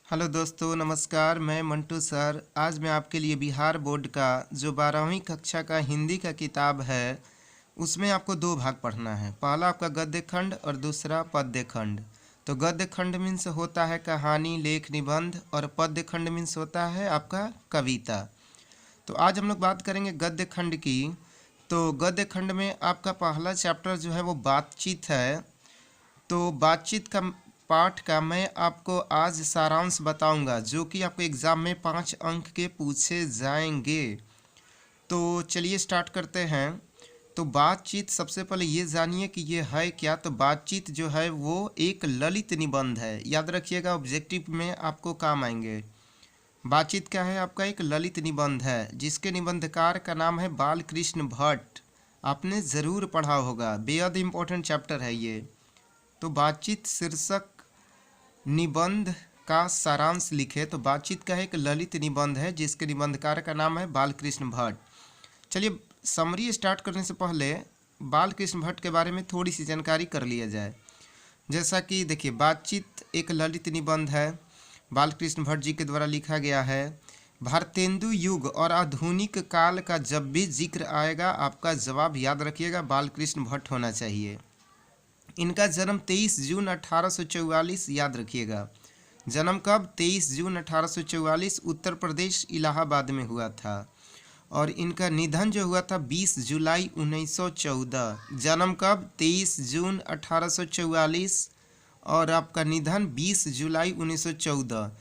Hello दोस्तों, नमस्कार। मैं मंटू सर। आज मैं आपके लिए बिहार बोर्ड का जो 12वीं कक्षा का हिंदी का किताब है उसमें आपको दो भाग पढ़ना है। पहला आपका गद्य खंड और दूसरा पद्य खंड। तो गद्य खंड मीन्स होता है कहानी, लेख, निबंध, और पद्य खंड मीन्स होता है आपका कविता। तो आज हम लोग बात करेंगे गद्य खंड की। तो गद्य खंड में आपका पहला चैप्टर जो है वो बातचीत है। तो बातचीत का पाठ का मैं आपको आज सारांश बताऊंगा, जो कि आपको एग्ज़ाम में 5 अंक के पूछे जाएंगे। तो चलिए स्टार्ट करते हैं। तो बातचीत, सबसे पहले ये जानिए कि ये है क्या। तो बातचीत जो है वो एक ललित निबंध है। याद रखिएगा, ऑब्जेक्टिव में आपको काम आएंगे। बातचीत क्या है? आपका एक ललित निबंध है जिसके निबंधकार का नाम है बालकृष्ण भट्ट। आपने ज़रूर पढ़ा होगा, बेहद इम्पोर्टेंट चैप्टर है ये। तो बातचीत शीर्षक निबंध का सारांश लिखे। तो बातचीत का एक ललित निबंध है जिसके निबंधकार का नाम है बालकृष्ण भट्ट। चलिए समरी स्टार्ट करने से पहले बालकृष्ण भट्ट के बारे में थोड़ी सी जानकारी कर लिया जाए। जैसा कि देखिए, बातचीत एक ललित निबंध है, बालकृष्ण भट्ट जी के द्वारा लिखा गया है। भारतेंदु युग और आधुनिक काल का जब भी जिक्र आएगा, आपका जवाब याद रखिएगा बालकृष्ण भट्ट होना चाहिए। इनका जन्म 23 जून 1844, याद रखिएगा। जन्म कब? 23 जून 1844 उत्तर प्रदेश इलाहाबाद में हुआ था। और इनका निधन जो हुआ था 20 जुलाई 1914। जन्म कब? 23 जून 1844 और आपका निधन 20 जुलाई 1914।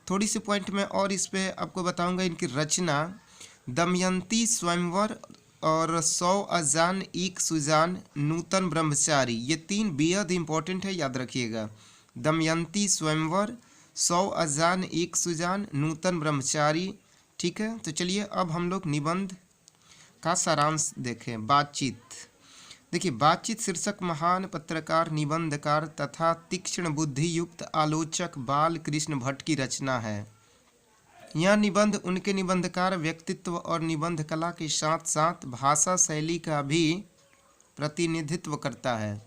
थोड़ी सी पॉइंट में और इस पे आपको बताऊंगा। इनकी रचना दमयंती स्वयंवर और 100 अजान एक सुजान नूतन ब्रह्मचारी, ये 3 बेहद इंपॉर्टेंट है, याद रखिएगा। दमयंती स्वयंवर, 100 अजान एक सुजान नूतन ब्रह्मचारी। ठीक है, तो चलिए अब हम लोग निबंध का सारांश देखें। बातचीत, देखिए, बातचीत शीर्षक महान पत्रकार, निबंधकार तथा तीक्ष्ण बुद्धि युक्त आलोचक बालकृष्ण भट्ट की रचना है। यह निबंध उनके निबंधकार व्यक्तित्व और निबंध कला के साथ साथ भाषा शैली का भी प्रतिनिधित्व करता है।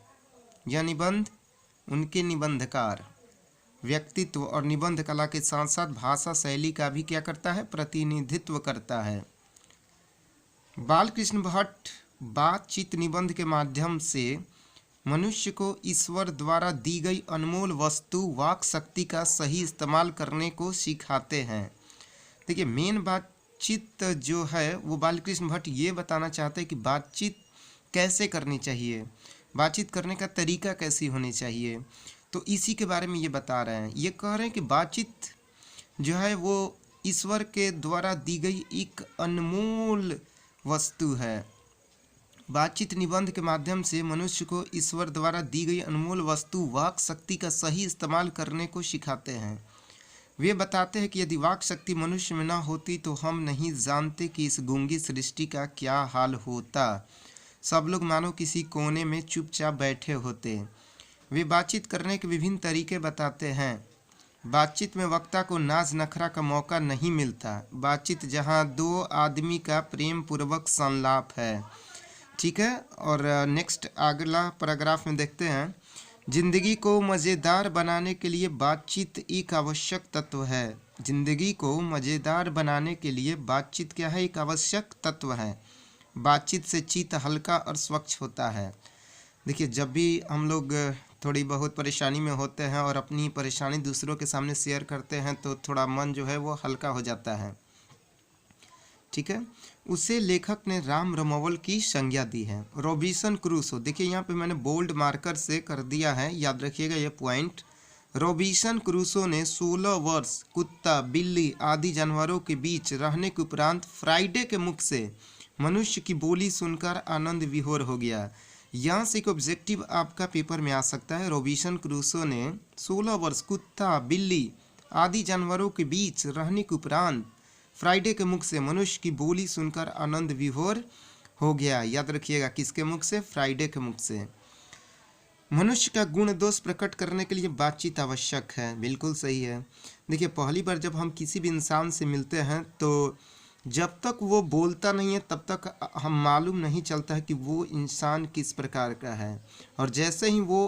यह निबंध उनके निबंधकार व्यक्तित्व और निबंध कला के साथ साथ भाषा शैली का भी क्या करता है? प्रतिनिधित्व करता है। बालकृष्ण भट्ट बातचीत निबंध के माध्यम से मनुष्य को ईश्वर द्वारा दी गई अनमोल वस्तु वाक शक्ति का सही इस्तेमाल करने को सिखाते हैं। देखिए, मेन बातचीत जो है वो बालकृष्ण भट्ट ये बताना चाहते हैं कि बातचीत कैसे करनी चाहिए, बातचीत करने का तरीका कैसी होनी चाहिए। तो इसी के बारे में ये बता रहे हैं। ये कह रहे हैं कि बातचीत जो है वो ईश्वर के द्वारा दी गई एक अनमोल वस्तु है। बातचीत निबंध के माध्यम से मनुष्य को ईश्वर द्वारा दी गई अनमोल वस्तु वाक शक्ति का सही इस्तेमाल करने को सिखाते हैं। वे बताते हैं कि यदि वाक शक्ति मनुष्य में न होती तो हम नहीं जानते कि इस गूंगी सृष्टि का क्या हाल होता। सब लोग मानो किसी कोने में चुपचाप बैठे होते। वे बातचीत करने के विभिन्न तरीके बताते हैं। बातचीत में वक्ता को नाज नखरा का मौका नहीं मिलता। बातचीत जहां दो आदमी का प्रेम पूर्वक संलाप है। ठीक है, और नेक्स्ट अगला पैराग्राफ में देखते हैं। जिंदगी को मज़ेदार बनाने के लिए बातचीत एक आवश्यक तत्व है। जिंदगी को मज़ेदार बनाने के लिए बातचीत क्या है? एक आवश्यक तत्व है। बातचीत से चित्त हल्का और स्वच्छ होता है। देखिए, जब भी हम लोग थोड़ी बहुत परेशानी में होते हैं और अपनी परेशानी दूसरों के सामने शेयर करते हैं तो थोड़ा मन जो है वो हल्का हो जाता है। ठीक है, उसे लेखक ने राम रमोवल की संज्ञा दी है। रॉबिन्सन क्रूसो, देखिए यहाँ पे मैंने बोल्ड मार्कर से कर दिया है, याद रखिएगा ये पॉइंट। रॉबिन्सन क्रूसो ने 16 वर्ष कुत्ता, बिल्ली आदि जानवरों के बीच रहने के उपरांत फ्राइडे के मुख से मनुष्य की बोली सुनकर आनंद विभोर हो गया। यहाँ से एक ऑब्जेक्टिव आपका पेपर में आ सकता है। रॉबिन्सन क्रूसो ने 16 वर्ष कुत्ता, बिल्ली आदि जानवरों के बीच रहने के उपरांत फ्राइडे के मुख से मनुष्य की बोली सुनकर आनंद विभोर हो गया। याद रखिएगा, किसके मुख से? फ्राइडे के मुख से। मनुष्य का गुण दोष प्रकट करने के लिए बातचीत आवश्यक है। बिल्कुल सही है। देखिए, पहली बार जब हम किसी भी इंसान से मिलते हैं तो जब तक वो बोलता नहीं है तब तक हम मालूम नहीं चलता है कि वो इंसान किस प्रकार का है। और जैसे ही वो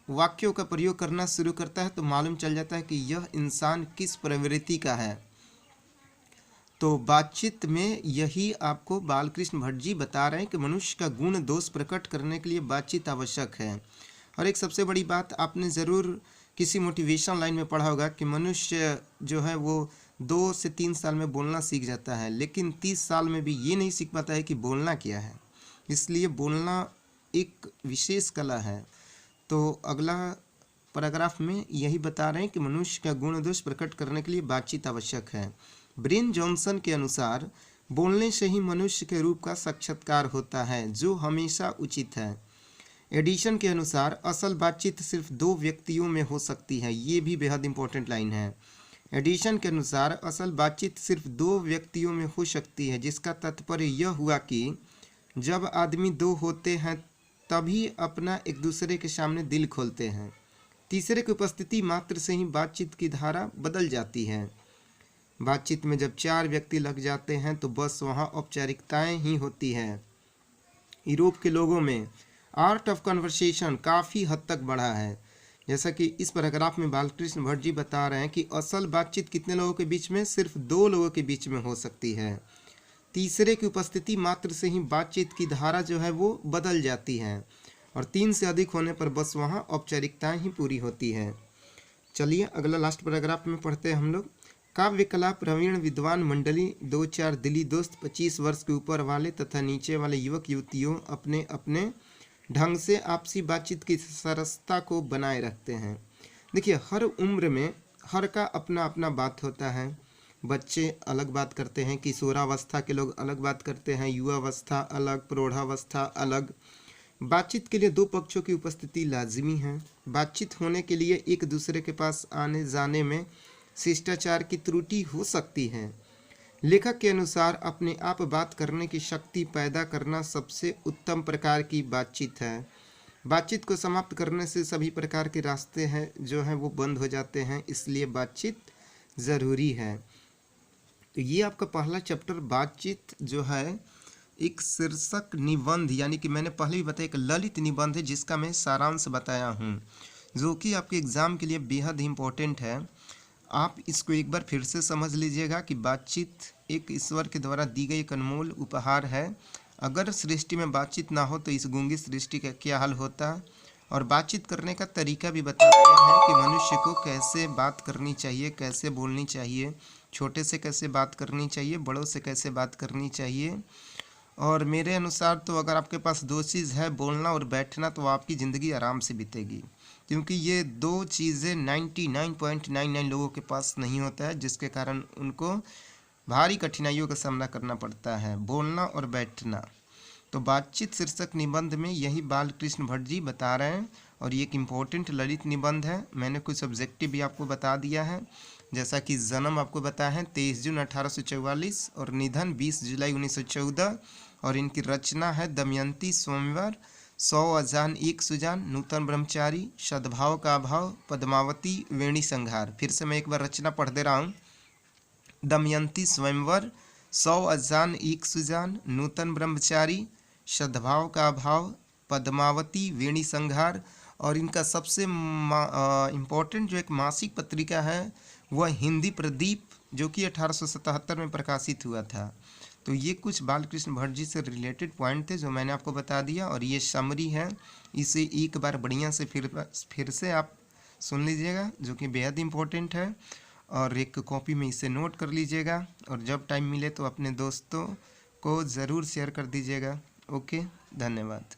वाक्यों का प्रयोग करना शुरू करता है तो मालूम चल जाता है कि यह इंसान किस प्रवृत्ति का है। तो बातचीत में यही आपको बालकृष्ण भट्ट जी बता रहे हैं कि मनुष्य का गुण दोष प्रकट करने के लिए बातचीत आवश्यक है। और एक सबसे बड़ी बात, आपने ज़रूर किसी मोटिवेशन लाइन में पढ़ा होगा कि मनुष्य जो है वो 2 से 3 साल में बोलना सीख जाता है, लेकिन 30 साल में भी ये नहीं सीख पाता है कि बोलना क्या है। इसलिए बोलना एक विशेष कला है। तो अगला पैराग्राफ में यही बता रहे हैं कि मनुष्य का गुण दोष प्रकट करने के लिए बातचीत आवश्यक है। ब्रेन जॉनसन के अनुसार बोलने से ही मनुष्य के रूप का साक्षात्कार होता है, जो हमेशा उचित है। एडिशन के अनुसार असल बातचीत सिर्फ 2 व्यक्तियों में हो सकती है। ये भी बेहद इंपॉर्टेंट लाइन है। एडिशन के अनुसार असल बातचीत सिर्फ 2 व्यक्तियों में हो सकती है, जिसका तात्पर्य यह हुआ कि जब आदमी 2 होते हैं तभी अपना एक दूसरे के सामने दिल खोलते हैं। तीसरे की उपस्थिति मात्र से ही बातचीत की धारा बदल जाती है। बातचीत में जब 4 व्यक्ति लग जाते हैं तो बस वहाँ औपचारिकताएं ही होती है। यूरोप के लोगों में आर्ट ऑफ कन्वर्सेशन काफ़ी हद तक बढ़ा है। जैसा कि इस पैराग्राफ में बालकृष्ण भट्ट जी बता रहे हैं कि असल बातचीत कितने लोगों के बीच में? सिर्फ 2 लोगों के बीच में हो सकती है। तीसरे की उपस्थिति मात्र से ही बातचीत की धारा जो है वो बदल जाती है, और 3 से अधिक होने पर बस वहाँ औपचारिकताएं ही पूरी होती है। चलिए अगला लास्ट पैराग्राफ में पढ़ते हैं हम लोग। काव्य कला प्रवीण विद्वान मंडली 2-4 दिली दोस्त 25 वर्ष के ऊपर वाले तथा नीचे वाले युवक युवतियों अपने अपने ढंग से आपसी बातचीत की सरसता को बनाए रखते हैं। देखिए, हर उम्र में हर का अपना अपना बात होता है। बच्चे अलग बात करते हैं, किशोरावस्था के लोग अलग बात करते हैं, युवावस्था अलग, प्रौढ़ावस्था अलग। बातचीत के लिए 2 पक्षों की उपस्थिति लाजिमी है। बातचीत होने के लिए एक दूसरे के पास आने जाने में शिष्टाचार की त्रुटि हो सकती है। लेखक के अनुसार अपने आप बात करने की शक्ति पैदा करना सबसे उत्तम प्रकार की बातचीत है। बातचीत को समाप्त करने से सभी प्रकार के रास्ते हैं जो हैं वो बंद हो जाते हैं, इसलिए बातचीत ज़रूरी है। तो ये आपका पहला चैप्टर बातचीत जो है एक शीर्षक निबंध, यानी कि मैंने पहले भी बताया एक ललित निबंध है जिसका मैं सारांश बताया हूँ, जो कि आपके एग्ज़ाम के लिए बेहद ही इम्पोर्टेंट है। आप इसको एक बार फिर से समझ लीजिएगा कि बातचीत एक ईश्वर के द्वारा दी गई एक अनमोल उपहार है। अगर सृष्टि में बातचीत ना हो तो इस गूंगी सृष्टि का क्या हाल होता। और बातचीत करने का तरीका भी बताते हैं कि मनुष्य को कैसे बात करनी चाहिए, कैसे बोलनी चाहिए, छोटे से कैसे बात करनी चाहिए, बड़ों से कैसे बात करनी चाहिए। और मेरे अनुसार तो अगर आपके पास 2 चीज़ है, बोलना और बैठना, तो आपकी ज़िंदगी आराम से बीतेगी, क्योंकि ये 2 चीज़ें 99.99 लोगों के पास नहीं होता है, जिसके कारण उनको भारी कठिनाइयों का सामना करना पड़ता है, बोलना और बैठना। तो बातचीत शीर्षक निबंध में यही बालकृष्ण भट्ट जी बता रहे हैं, और ये एक इम्पोर्टेंट ललित निबंध है। मैंने कुछ ऑब्जेक्टिव भी आपको बता दिया है, जैसा कि जन्म आपको बताया है 23 जून 1844 और निधन 20 जुलाई 1914, और इनकी रचना है दमयंती स्वयंवर, 100 अजान 1 सुजान, नूतन ब्रह्मचारी, सद्भाव का अभाव, पद्मावती, वेणी संहार। फिर से मैं एक बार रचना पढ़ दे रहा हूँ। दमयंती स्वयंवर, 100 अजान 1 सुजान, नूतन ब्रह्मचारी, सद्भाव का अभाव, पद्मावती, वेणी संहार। और इनका सबसे इम्पोर्टेंट जो एक मासिक पत्रिका है वह हिंदी प्रदीप, जो कि 1877 में प्रकाशित हुआ था। तो ये कुछ बालकृष्ण भट्ट जी से रिलेटेड पॉइंट थे जो मैंने आपको बता दिया, और ये समरी है, इसे एक बार बढ़िया से फिर से आप सुन लीजिएगा, जो कि बेहद इम्पोर्टेंट है। और एक कॉपी में इसे नोट कर लीजिएगा, और जब टाइम मिले तो अपने दोस्तों को ज़रूर शेयर कर दीजिएगा। ओके, धन्यवाद।